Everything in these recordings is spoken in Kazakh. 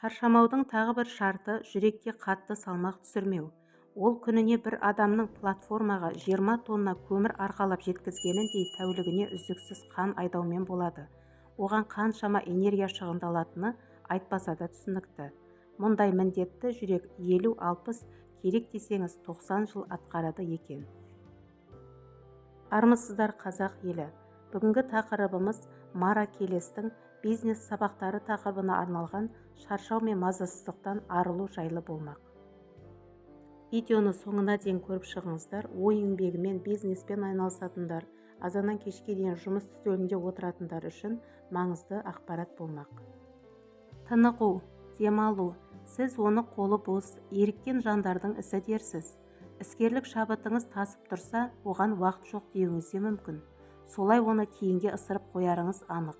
Шаршамаудың тағы бір шарты жүрекке қатты салмақ түсірмеу. Ол күніне бір адамның платформаға 20 тонна көмір арқалап жеткізгеніндей тәулігіне үздіксіз қан айдаумен болады. Оған қаншама энергия шығындалатыны айтпаса да түсінікті. Мұндай міндетті жүрек 50-60, керек десеңіз 90 жыл атқарады екен. Армысыздар қазақ елі. Бүгінгі тақырыбымыз Мара Келестің бизнес сабақтары тақырыбына арналған шаршау мен мазасыздықтан арылу жайлы болмақ. Видеоны соңына дейін көріп шығыңыздар. Ой еңбегімен бизнеспен айналысатындар, азаннан кешке дейін жұмыс үстелінде отыратындар үшін маңызды ақпарат болмақ. Тынығу, демалу, сіз оны қолы бос, еріккен жандардың ісі дерсіз. Іскерлік шабытыңыз тасып тұрса, оған уақыт жоқ деуіңіз де мүмкін. Солай оны кейінге ысырып қоярыңыз анық.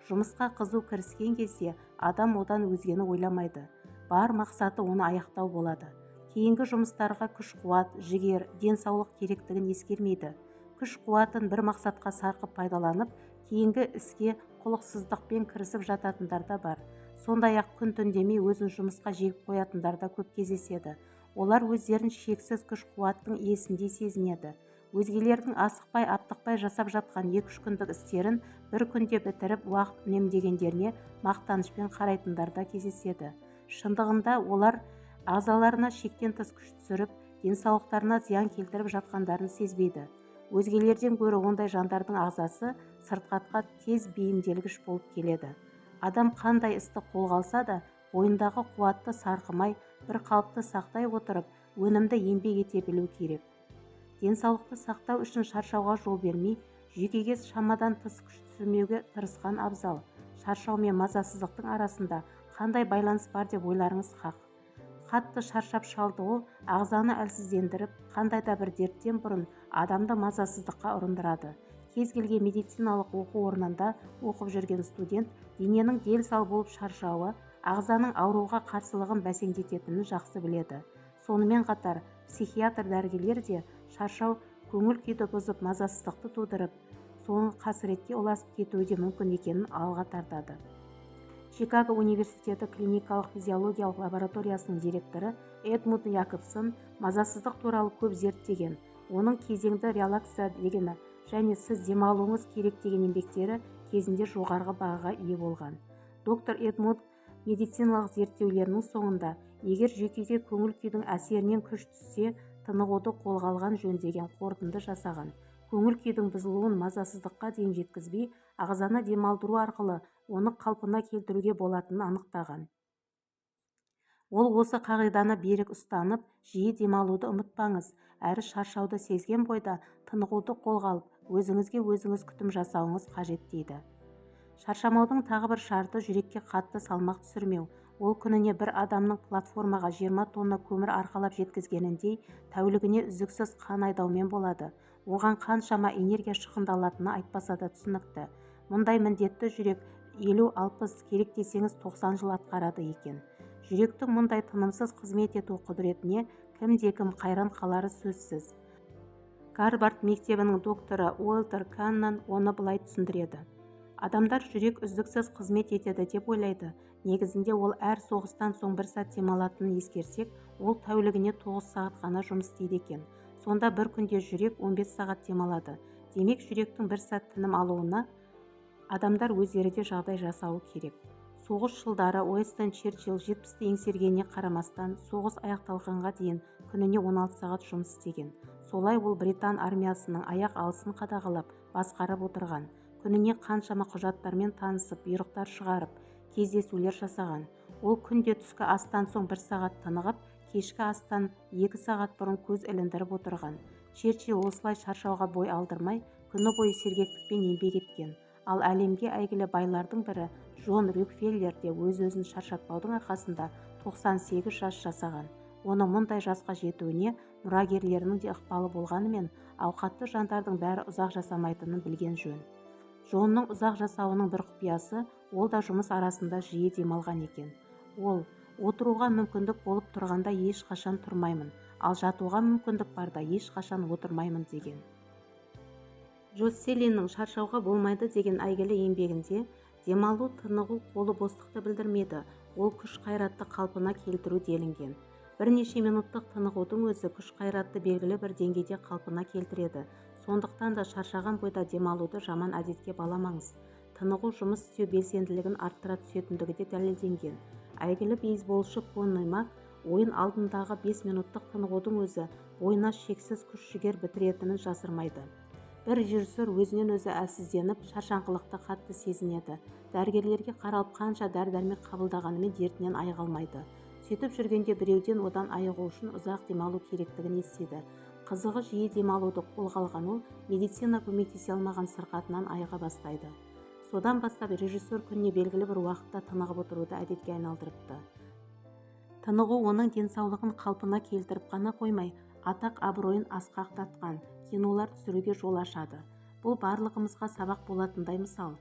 Жұмысқа қызу кіріскен кезде адам одан өзгені ойламайды. Бар мақсаты оны аяқтау болады. Кейінгі жұмыстарға күш-қуат, жігер, денсаулық керектігін ескермейді. Күш-қуатын бір мақсатқа сарқып пайдаланып, кейінгі іске құлықсыздықпен кірісіп жататындар да бар. Сондай-ақ күн-түн демей өзін жұмысқа жегіп қоятындар да көп кездеседі. Олар өздерін шексіз күш-қуаттың иесіндей сезінеді. Өзгелердің асықпай, аптықпай жасап жатқан 2-3 күндік істерін бір күнде бітіріп уақыт үнемдегендеріне мақтанышпен қарайтындар да кездеседі. Шындығында олар ағзаларына шектен тыс күш түсіріп, денсаулықтарына зиян келтіріп жатқандарын сезбейді. Өзгелерден гөрі ондай жандардың ағзасы сырқатқа тез бейімделгіш болып келеді. Адам қандай істі қолға алса да, бойындағы қуатты сарқымай, бір қалыпты сақтай отырып, өнімді еңбек ете білу керек. Денсаулықты сақтау үшін шаршауға жол бермей, жүйкеге шамадан тыс күш түсірмеуге тырысқан абзал. Шаршау мен мазасыздықтың арасында қандай байланыс бар деп ойларыңыз хақ. Қатты шаршап шалдығу ағзаны әлсіздендіріп, қандай да бір дерттен бұрын адамды мазасыздыққа ұрындырады. Кез келген медициналық оқу орнында оқып жүрген студент дененің дел-сал болып шаршауы ағзаның ауруға қарсылығын бәсеңдететінін жақсы біледі. Сонымен қатар психиатр дәрігерлер де шаршау көңіл күйді бұзып мазасыздықты тудырып, соңы қасіретке ұласып кетуі де мүмкін екенін алға тартады. Чикаго университеті клиникалық физиологиялық лабораториясының директоры Эдмунд Якобсон мазасыздық туралы көп зерттеген. Оның кезеңді релаксация дегені және сіз демалуыңыз керек деген еңбектері кезінде жоғарғы бағаға ие болған. Доктор Эдмунд медициналық зерттеулерінің соңында, егер жүйкеге көңіл күйдің әсерінен күш түссе, тынығуды қолға алған жөн деген қорытынды жасаған. Көңіл күйдің бұзылуын мазасыздыққа дейін жеткізбей, ағзаны демалдыру арқылы оны қалпына келтіруге болатынын анықтаған. Ол осы қағиданы берік ұстанып, жиі демалуды ұмытпаңыз, әрі шаршауды сезген бойда тынығуды қолға алып, өзіңізге өзіңіз күтім жасауыңыз қажет дейді. Шаршамаудың тағы бір шарты жүрекке қатты салмақ түсірмеу. Ол күніне бір адамның платформаға 20 тонна көмір арқалап жеткізгеніндей тәулігіне үздіксіз қан айдаумен болады. Оған қаншама энергия шығындалатыны айтпаса да түсінікті. Мұндай міндетті жүрек 50-60, керек десеңіз 90 жыл атқарады екен. Жүректің мұндай тынымсыз қызмет ету құдіретіне кім-де-кім қайран қалары сөзсіз. Гарвард мектебінің докторы Уолтер Каннан оны былай түсіндіреді. Адамдар жүрек үздіксіз қызмет етеді деп ойлайды. Негізінде ол әр соғыстан соң 1 сәт демалатынын ескерсек, ол тәулігіне 9 сағат қана жұмыс істейді екен. Сонда бір күнде жүрек 15 сағат демалады. Демек, жүректің 1 сәт тыным алуына адамдар өздері де жағдай жасауы керек. Соғыс жылдары Уинстон Черчилль 70-ті еңсергеніне қарамастан, соғыс аяқталғанға дейін күніне 16 сағат жұмыс істеген. Солай ол Британ армиясының аяқ алысын қадағалап, басқарып отырған. Күніне қаншама құжаттармен танысып, бұйрықтар шығарып, кездесулер жасаған. Ол күнде түскі астан соң 1 сағат тынығып, кешкі астан 2 сағат бұрын көз іліндіріп отырған. Черчилль осылай шаршауға бой алдырмай, күні бойы сергектікпен еңбек еткен. Ал әлемге әйгілі байлардың бірі Джон Рокфеллер де өз-өзін шаршатпаудың арқасында 98 жас жасаған. Оның мұндай жасқа жетуіне мұрагерлерінің де ықпалы болғанымен, ауқатты жандардың бәрі ұзақ жасамайтынын білген жөн. Джонның ұзақ жасауының бір құпиясы, ол да жұмыс арасында жиі демалған екен. Ол, отыруға мүмкіндік болып тұрғанда ешқашан тұрмаймын, ал жатуға мүмкіндік барда ешқашан отырмаймын деген. Джосселиннің шаршауға болмайды деген әйгілі еңбегінде Демалу, тынығу қолы бостықты білдірмеді, ол күш-қайратты қалпына келтіру делінген. Бірнеше минуттық тынығудың өзі күш-қайратты белгілі бір деңгейде қалпына келтіреді. Сондықтан да шаршаған бойда демалуды жаман әдетке баламаңыз. Тынығу жұмыс істеу белсенділігін арттыра түсетіндігі де дәлелденген. Әйгілі бейсболшы Конни Мак ойын алдындағы 5 минуттық тынығудың өзі бойына шексіз күш-жігер бітіретінін жасырмайды. Бір режиссер өзінен өзі әлсізденіп, шаршаңқылықты қатты сезінеді. Дәрігерлерге қаралып қанша дәрі-дәрмек қабылдағанымен дертінен айыға алмайды. Сөйтіп жүргенде біреуден одан айығу үшін ұзақ демалу керектігін естиді. Қызығы, жиі демалуды қолға алған ол медицина көмектесе алмаған сырқатынан айыға бастайды. Содан бастап режиссер күніне белгілі бір уақытта тынығып отыруды әдетке айналдырыпты. Тынығу оның денсаулығын қалпына келтіріп қана қоймай, атақ-абыройын асқақтатқан кинолар түсіруге жол ашады. Бұл барлығымызға сабақ болатындай мысал.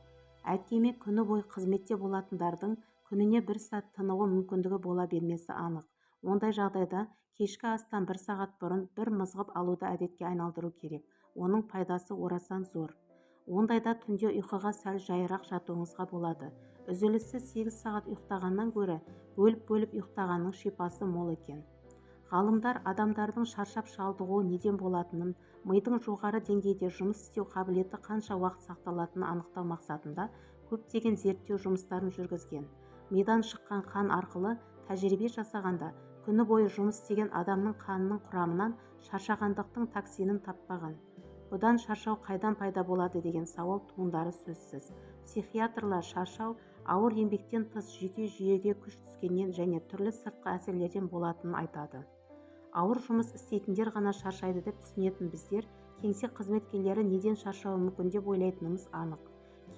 Әйткенмен күні бойы қызметте болатындардың күніне 1 сағат тынығу мүмкіндігі бола бермесі анық. Ондай жағдайда кешкі астан 1 сағат бұрын бір мызғып алуды әдетке айналдыру керек. Оның пайдасы орасан зор. Ондайда түнде ұйқыға сәл жайырақ жатуыңызға болады. Үзіліссіз 8 сағат ұйықтағаннан гөрі бөліп-бөліп ұйықтағанның шипасы мол екен. Ғалымдар адамдардың шаршап шалдығуы неден болатынын, мидың жоғары деңгейде жұмыс істеу қабілеті қанша уақыт сақталатынын анықтау мақсатында көптеген зерттеу жұмыстарын жүргізген. Мидан шыққан қан арқылы тәжірибе жасағанда күні бойы жұмыс істеген адамның қанының құрамынан шаршағандықтың токсинін таппаған. Бұдан шаршау қайдан пайда болады деген сауал туындары сөзсіз. Психиатрлар шаршау ауыр еңбектен тыс жүйке жүйеге күш түскеннен және түрлі сыртқы әсерлерден болатынын айтады. Ауыр жұмыс істейтіндер ғана шаршайды деп түсінетін біздер, кеңсе қызметкерлері неден шаршауы мүмкін деп ойлайтынымыз анық.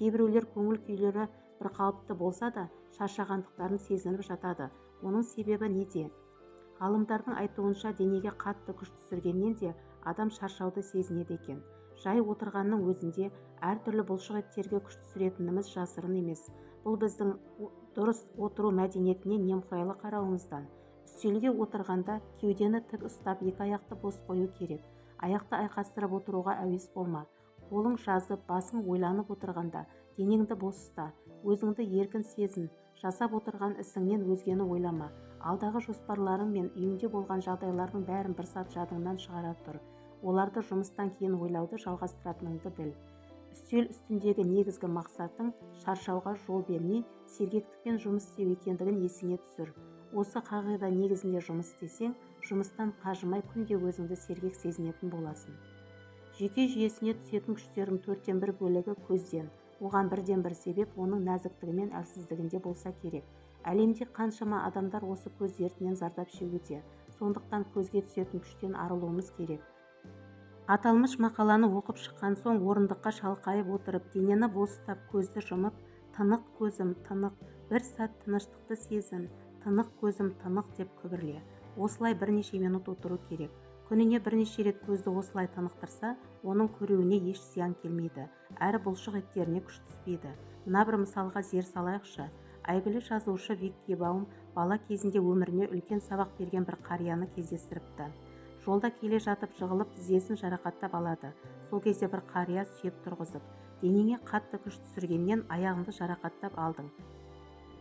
Кейбіреулер көңіл күйлері бірқалыпты болса да, шаршағандықтарын сезініп жатады. Оның себебі неде? Ғалымдардың айтуынша денеге қатты күш түсіргеннен де адам шаршауды сезінеді екен. Жай отырғанның өзінде әртүрлі бұлшықеттерге күш түсіретініміз жасырын емес. Бұл біздің дұрыс отыру мәдениетіне немқұрайлы қарауымыздан. Үстелге отырғанда кеудені тік ұстап, екі аяқты бос қою керек. Аяқты айқастырып отыруға әуес болма. Қолың жазып, басың ойланып отырғанда денеңді бос ұста. Өзіңді еркін сезін. Жасап отырған ісіңнен өзгені ойлама. Алдағы жоспарларың мен үйіңде болған жағдайлардың бәрін 1 сәт жадыңнан шығара тұр. Оларды жұмыстан кейін ойлауды жалғастыратыныңды біл. Үстел үстіндегі негізгі мақсатың шаршауға жол бермей, сергектікпен жұмыс істеу екендігін есіңе түсір. Осы қағида негізінде жұмыс істесең, жұмыстан қажымай күнде өзіңді сергек сезінетін боласың. Жүйке жүйесіне түсетін күштердің 4/1 бөлігі көзден. Оған 1/1 себеп оның нәзіктігі мен әлсіздігінде болса керек. Әлемде қаншама адамдар осы көз дертінен зардап шегуде. Сондықтан көзге түсетін күштен арылуымыз керек. Аталмыш мақаланы оқып шыққан соң орындыққа шалқайып отырып, денені бос ұстап, көзді жұмып, тынық көзім, тынық, 1 сәт тыныштықты сезін, тынық көзім, тынық деп күбірле. Осылай бірнеше минут отыру керек. Күніне бірнеше рет көзді осылай тынықтырса, оның көруіне еш зиян келмейді, әрі бұлшық еттеріне күш түспейді. Мына бір мысалға зер салайықшы. Әйгілі жазушы Викки Баум бала кезінде өміріне үлкен сабақ берген бір қарияны кездестіріпті. Жолда келе жатып жығылып тізесін жарақаттап алады. Сол кезде бір қария сүйеп тұрғызып, денеңе қатты күш түсіргеннен аяғыңды жарақаттап алдың.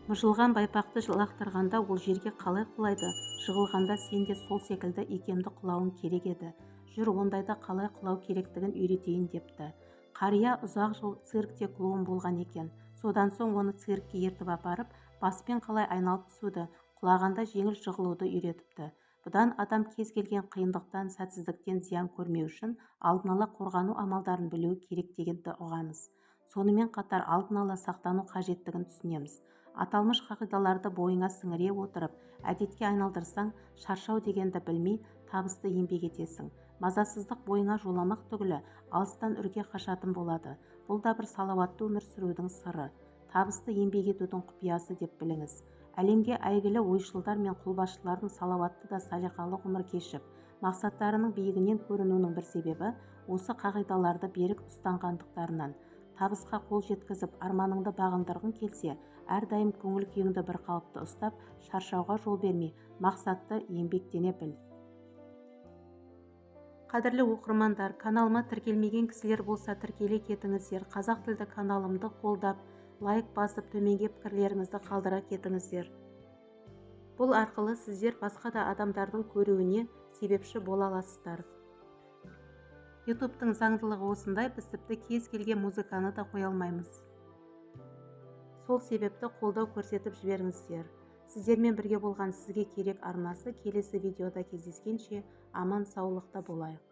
Мыжылған байпақты лақтырғанда ол жерге қалай құлайды, жығылғанда сен де сол секілді икемді құлауың керек еді. Жүр, ондайда қалай құлау керектігін үйретейін депті. Қария ұзақ жыл циркте клоун болған екен. Содан соң оны циркке ертіп апарып, баспен қалай айналып түсуді, құлағанда жеңіл жығылуды үйретіпті. Бұдан адам кез келген қиындықтан, сәтсіздіктен зиян көрмеу үшін алдын ала қорғану амалдарын білуі керек дегенді ұғамыз. Сонымен қатар алдын ала сақтану қажеттігін түсінеміз. Аталмыш қағидаларды бойыңа сіңіре отырып, әдетке айналдырсаң, шаршау дегенді білмей, табысты еңбек етесің. Мазасыздық бойыңа жоламақ түгілі, алыстан үрке қашатын болады. Бұл да бір салауатты өмір сүрудің сыры. Табысты еңбек етудің құпиясы деп біліңіз. Әлемге әйгілі ойшылдар мен қолбасшылардың салауатты да салиқалы ғұмыр кешіп, мақсаттарының биігінен көрінуінің бір себебі осы қағидаларды берік ұстанғандықтарынан. Табысқа қол жеткізіп, арманыңды бағындырғың келсе, әрдайым көңіл күйіңді бір қалыпты ұстап, шаршауға жол бермей, мақсатты еңбектене біл. Қадірлі оқырмандар, каналыма тіркелмеген кісілер болса тіркеле кетіңіздер. Қазақ тілді каналымды қолдап, лайк басып төменге пікірлеріңізді қалдыра кетіңіздер. Бұл арқылы сіздер басқа да адамдардың көруіне себепші бола аласыздар. YouTube'тың заңдылығы осындай, біз тіпті кез келген музыканы да қоя алмаймыз. Сол себепті қолдау көрсетіп жіберіңіздер. Сіздермен бірге болған Сізге керек арнасы келесі видеода кездескенше аман саулықта болайық.